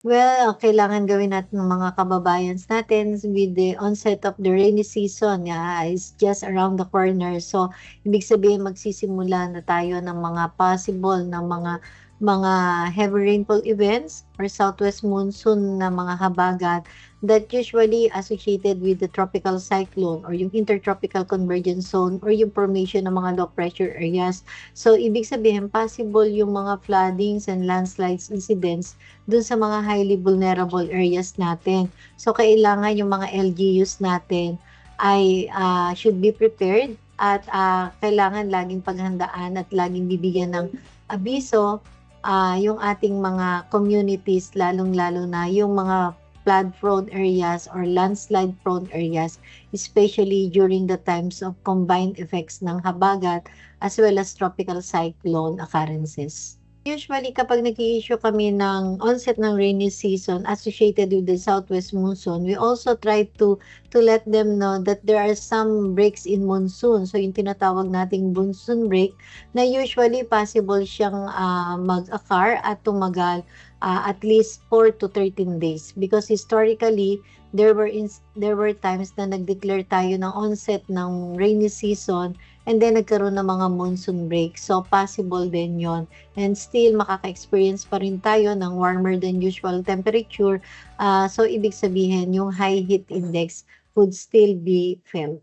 Well, kailangan gawin natin ng mga kababayans natin with the onset of the rainy season, is just around the corner. So, ibig sabihin magsisimula na tayo ng mga possible na mga heavy rainfall events or southwest monsoon na mga habagat that usually associated with the tropical cyclone or yung intertropical convergence zone or yung formation ng mga low pressure areas. So, ibig sabihin possible yung mga floodings and landslides incidents dun sa mga highly vulnerable areas natin. So, kailangan yung mga LGUs natin ay should be prepared at kailangan laging paghandaan at laging bibigyan ng abiso yung ating mga communities, lalong-lalo na yung mga flood-prone areas or landslide-prone areas, especially during the times of combined effects ng habagat as well as tropical cyclone occurrences. Usually kapag nag-i-issue kami ng onset ng rainy season associated with the southwest monsoon, we also try to let them know that there are some breaks in monsoon. So yung tinatawag nating monsoon break na usually possible siyang mag-occur at tumagal at least 4 to 13 days because historically there were times na nag-declare tayo ng onset ng rainy season and then nagkaroon ng mga monsoon break. So possible din 'yon. And still makaka-experience pa rin tayo ng warmer than usual temperature. So ibig sabihin yung high heat index would still be felt.